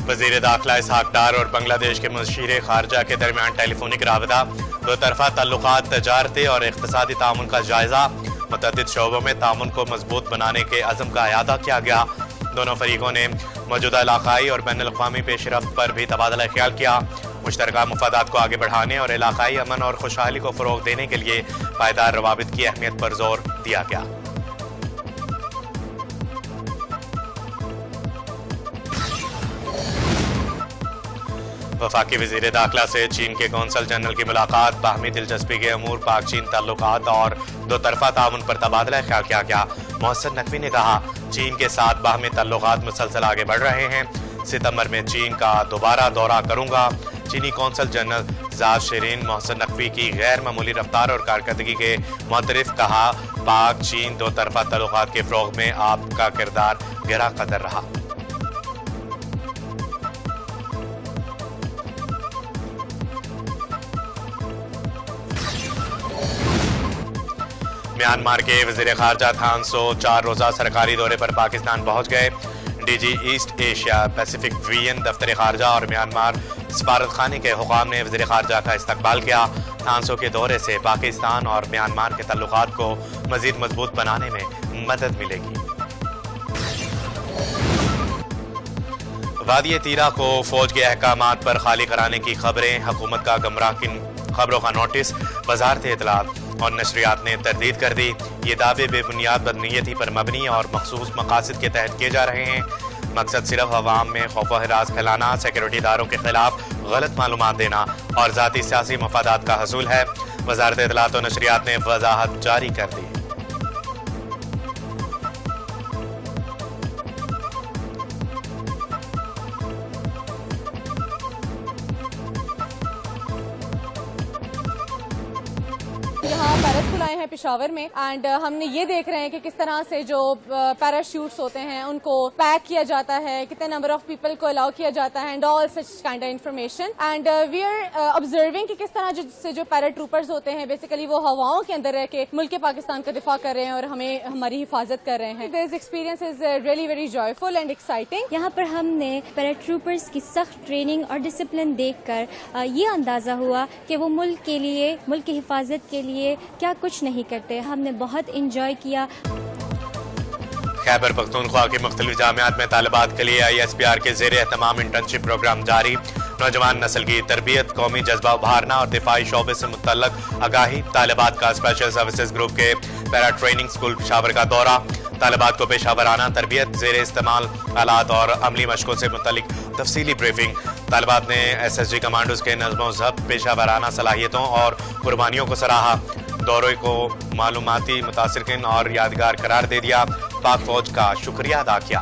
वज़ीर दाखिला इसहाक डार और बांग्लादेश के मुशीर खारजा के दरमियान टेलीफोनिक राबता, दो तरफा ताल्लुकात, तजारती और इक़्तिसादी तामुन का जायज़ा, मुतअद्दिद शोबों में तामुन को मजबूत बनाने के अज़म का अयादा किया गया। दोनों फरीकों ने मौजूदा इलाकाई और बैनुल अक़वामी पेशरफ्त पर भी तबादला ख्याल किया। मुश्तरका मफादात को आगे बढ़ाने और इलाकाई अमन और खुशहाली को फ़रोग़ देने के लिए पायदार रवाबित की अहमियत पर जोर दिया गया। वफाकी वज़ीर दाखिला से चीन के कौंसल जनरल की मुलाकात, बाहमी दिलचस्पी के अमूर, पाक चीन ताल्लुकात और दो तरफा तामुन पर तबादला ख्याल किया गया। मोहसिन नकवी ने कहा, चीन के साथ बाहमी ताल्लुकात मुसलसल आगे बढ़ रहे हैं। सितंबर में चीन का दोबारा दौरा करूंगा। चीनी कौंसल जनरल ज़ाद शिरीन मोहसिन नकवी की गैर मामूली रफ्तार और कारकर्दगी के मुतरफ कहा, पाक चीन दो तरफा ताल्लुकात के फ़रोग़ में आपका किरदार गहरा कदर रहा। म्यांमार के वज़ीर ख़ारजा थान सो 4 रोज़ा सरकारी दौरे पर पाकिस्तान पहुँच गए। DG east Asia Pacific region दफ्तर ख़ारजा और म्यांमार सफारतखाने के हुकाम ने वज़ीर ख़ारजा का इस्तकबाल किया। थानसो के दौरे से पाकिस्तान और म्यांमार के ताल्लुकात को मज़ीद मजबूत बनाने में मदद मिलेगी। वादी तीरा को फौज के अहकामात पर खाली कराने की खबरें, हुकूमत का गुमराह खबरों का नोटिस, वज़ारत इत्तलात और नशरियात ने तरदीद कर दी। ये दावे बेबुनियाद बदनीयती पर मबनी और मखसूस मकासद के तहत किए जा रहे हैं। मकसद सिर्फ अवाम में खौफ व हिरास फैलाना, सिक्योरिटी इदारों के खिलाफ गलत मालूमात देना और ज़ाती सियासी मफादात का हसूल है। वज़ारत इत्तलात और नशरियात ने वज़ाहत जारी कर दी। यहाँ पैरस बुलाए हैं पेशावर में एंड हमने ये देख रहे हैं कि किस तरह से जो पैराशूट्स होते हैं उनको पैक किया जाता है, कितने नंबर ऑफ पीपल को अलाउ किया जाता है and all such kind of information and we are observing कि किस तरह से जो पैरा ट्रूपर्स होते हैं बेसिकली वो हवाओं के अंदर रह के मुल्क पाकिस्तान का दिफा कर रहे हैं और हमें हमारी हिफाजत कर रहे हैं। This experience is really very joyful and exciting. यहाँ पर हमने पैरा ट्रूपर्स की सख्त ट्रेनिंग और डिसिप्लिन देखकर ये अंदाजा हुआ कि वो मुल्क के लिए, मुल्क की हिफाजत के लिए क्या कुछ नहीं करते। हमने बहुत इंजॉय किया। खैबर पख्तूनख्वा की मुख्तलिफ जामियात में तालिबात के लिए ISPR के ज़ेरे एहतमाम इंटर्नशिप प्रोग्राम जारी। नौजवान नस्ल की तरबियत, कौमी जज्बा उभारना और दिफाई शोबे से मुतल्लक आगाही। तालिबात का स्पेशल सर्विसेज ग्रुप के पैरा ट्रेनिंग स्कूल पेशावर का दौरा। तालिबात को पेशावराना तरबियत, ज़ेरे इस्तेमाल आलात और अमली मशकों से मुतल्लिक तफसीली ब्रीफिंग। तालिबात ने SSG कमांडोज के नज़्म ज़ब्त, पेशावराना सलाहियतों और कुर्बानियों को सराहा। दौरे को मालूमाती, मुतासिरकिन और यादगार करार दे दिया। पाक फौज का शुक्रिया अदा किया।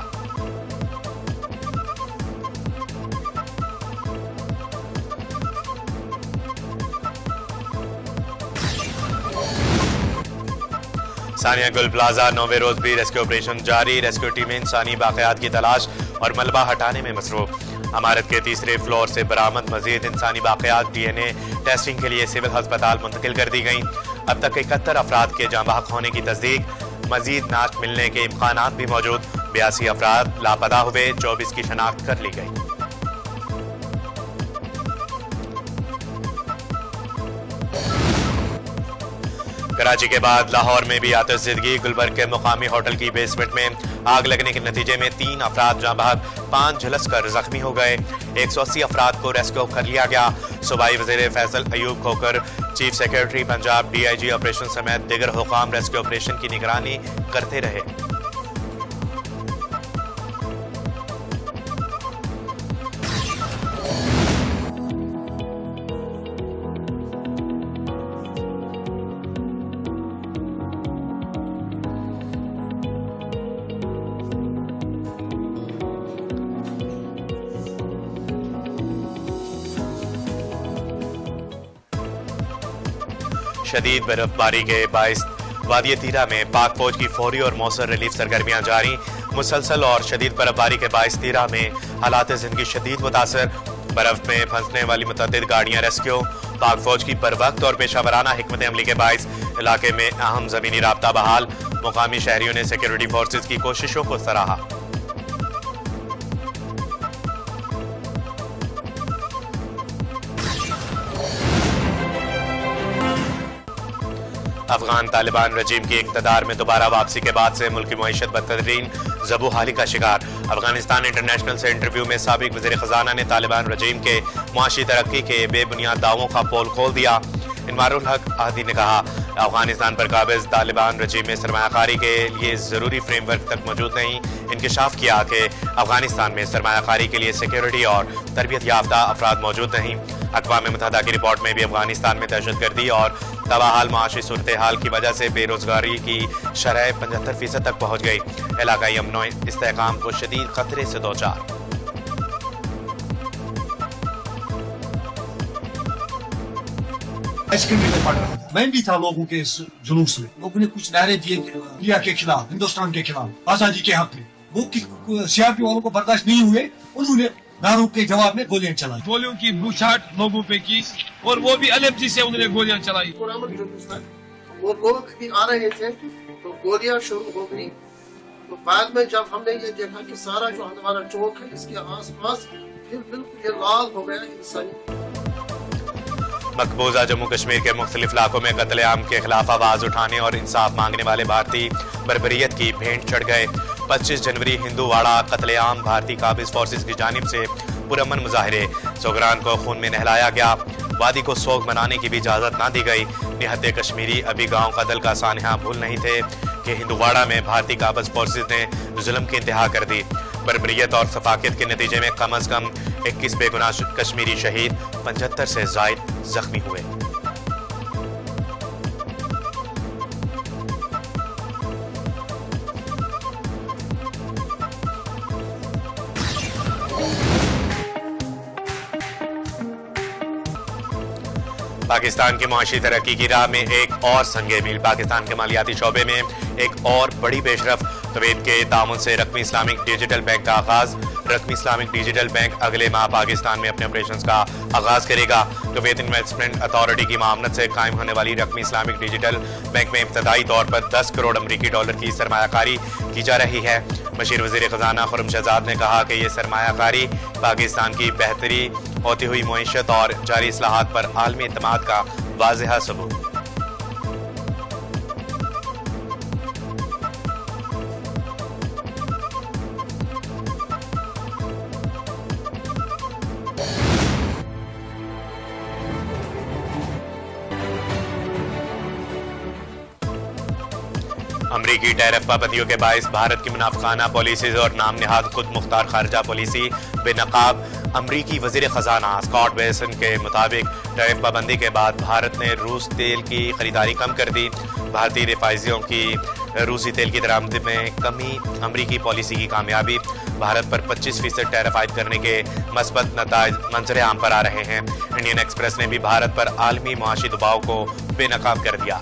सानिया गुल प्लाजा 9वें रोज भी रेस्क्यू ऑपरेशन जारी। रेस्क्यू टीमें इंसानी बाक़ियात की तलाश और मलबा हटाने में मसरूफ। इमारत के तीसरे फ्लोर से बरामद मजीद इंसानी बाक़ियात DNA टेस्टिंग के लिए सिविल अस्पताल मुंतकिल कर दी गई। अब तक 71 अफराद के जाँ बहक होने की तस्दीक, मजीद नाश मिलने के इम्कानात भी मौजूद। 82 अफराद लापता हुए, 24 की शनाख्त कर ली गई। कराची के बाद लाहौर में भी आतिशज़दगी। गुलबर्ग के मुकामी होटल की बेसमेंट में आग लगने के नतीजे में 3 अफराद जाँ बहक, 5 झुलसकर जख्मी हो गए। 180 अफराद को रेस्क्यू कर लिया गया। सूबाई वज़ीर Faisal Ayub Khokhar, chief secretary Punjab, DIG operation समेत दीगर हुकाम रेस्क्यू ऑपरेशन की निगरानी करते रहे। शदीद बर्फबारी के बाइस वादी तीरा में पाक फौज की फौरी और मौसर रिलीफ सरगर्मियां जारी। मुसलसल और शदीद बर्फबारी के बाइस तीरा में हालात जिंदगी शदीद मुतासर। बर्फ में फंसने वाली मुतअद्दिद गाड़ियां रेस्क्यू। पाक फौज की बर वक्त और पेशावराना हिकमत अमली के बाइस इलाके में अहम जमीनी राब्ता बहाल। मुकामी शहरियों ने सिक्योरिटी फोर्सेज की कोशिशों को सराहा। افغان طالبان رجیم کی اقتدار میں دوبارہ واپسی کے بعد سے ملک کی معیشت بدترین زبو حالی کا شکار. افغانستان انٹرنیشنل سے انٹرویو میں سابق وزیر خزانہ نے طالبان رجیم کے معاشی ترقی کے بے بنیاد دعووں کا پول کھول دیا. انوار الحق احدی نے کہا افغانستان پر قابض طالبان رجیم میں سرمایہ کاری کے لیے ضروری فریم ورک تک موجود نہیں. انکشاف کیا کہ افغانستان میں سرمایہ کاری کے لیے سیکیورٹی اور تربیت یافتہ افراد موجود نہیں. اقوام متحدہ کی رپورٹ میں بھی افغانستان میں دہشت گردی اور تباہال معاشی صورتحال کی وجہ سے بے روزگاری کی شرح 75% تک پہنچ گئی. علاقائی امن و استحکام کو شدید خطرے سے دوچار. میں بھی تھا لوگوں کے اس جلوس میں. لوگوں نے کچھ نعرے دیے انڈیا کے خلاف, ہندوستان کے خلاف, آزادی کے حق میں. وہ سیاپی والوں کو برداشت نہیں ہوئے, انہوں نے نعروں کے جواب میں گولیاں چلائی. گولیوں کی بوچھاٹ لوگوں پہ کی اور وہ بھی LMG سے انہوں نے گولیاں چلائی. وہ لوگ بھی آ رہے تھے تو گولیاں شروع ہو گئی. تو بعد میں جب ہم نے یہ دیکھا کہ سارا جو ہمارا چوک ہے اس کے آس پاس بالکل یہ لال ہو گیا انسانی. مقبوضہ جموں کشمیر کے مختلف علاقوں میں قتل عام کے خلاف آواز اٹھانے اور انصاف مانگنے والے بھارتی بربریت کی بھینٹ چڑھ گئے. 25 جنوری ہندوواڑہ قتل عام بھارتی قابض فورسز کی جانب سے پرامن مظاہرے. سوگران کو خون میں نہلایا گیا. وادی کو سوگ منانے کی بھی اجازت نہ دی گئی. نہتے کشمیری ابھی گاؤں کا دل کا سانحہ بھول نہیں تھے کہ ہندوواڑہ میں بھارتی قابض فورسز نے ظلم کی انتہا کر دی. بربریت اور ثقافت کے نتیجے میں کم از کم 21 بے گناہ کشمیری شہید, 75 سے زائد زخمی ہوئے. پاکستان کی معاشی ترقی کی راہ میں ایک اور سنگ میل. پاکستان کے مالیاتی شعبے میں ایک اور بڑی پیش رفت. کویت کے تعاون سے رقمی اسلامک ڈیجیٹل بینک کا آغاز. رقمی اسلامک ڈیجیٹل بینک اگلے ماہ پاکستان میں اپنے آپریشنز کا آغاز کرے گا. کویت انویسٹمنٹ اتھارٹی کی معاونت سے قائم ہونے والی رقمی اسلامک ڈیجیٹل بینک میں ابتدائی طور پر 10 کروڑ امریکی ڈالر کی سرمایہ کاری کی جا رہی ہے. مشیر وزیر خزانہ خرم شہزاد نے کہا کہ یہ سرمایہ کاری پاکستان کی بہتری ہوتی ہوئی معیشت اور جاری اصلاحات پر عالمی اعتماد کا واضح ثبوت. امریکی ٹیرف پابندیوں کے باعث بھارت کی منافقانہ پالیسیز اور نام نہاد خود مختار خارجہ پالیسی بے نقاب. امریکی وزیر خزانہ اسکاٹ بیسن کے مطابق ٹیرف پابندی کے بعد بھارت نے روس تیل کی خریداری کم کر دی. بھارتی رفائنریوں کی روسی تیل کی درآمد میں کمی امریکی پالیسی کی کامیابی. بھارت پر 25% ٹیرف عائد کرنے کے مثبت نتائج منظر عام پر آ رہے ہیں. انڈین ایکسپریس نے بھی بھارت پر عالمی معاشی دباؤ کو بے نقاب کر دیا.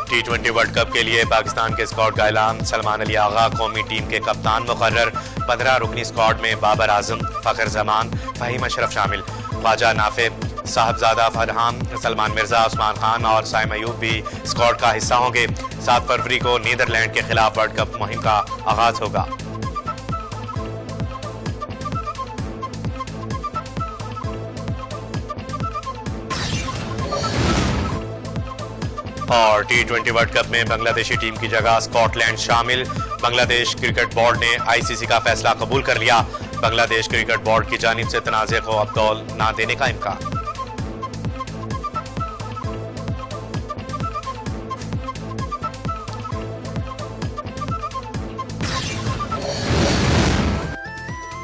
T20 ورلڈ کپ کے لیے پاکستان کے اسکواڈ کا اعلان. سلمان علی آغا قومی ٹیم کے کپتان مقرر. 15 رکنی اسکواڈ میں بابر اعظم, فخر زمان, فہیم اشرف شامل. خواجہ نافع, صاحبزادہ فرحان, سلمان مرزا, عثمان خان اور سائم ایوب بھی اسکواڈ کا حصہ ہوں گے. 7 فروری کو نیدرلینڈ کے خلاف ورلڈ کپ مہم کا آغاز ہوگا. اور T20 ورلڈ کپ میں بنگلہ دیشی ٹیم کی جگہ اسکاٹ لینڈ شامل. بنگلہ دیش کرکٹ بورڈ نے ICC کا فیصلہ قبول کر لیا. بنگلہ دیش کرکٹ بورڈ کی جانب سے تنازع کو اب تول نہ دینے کا امکان.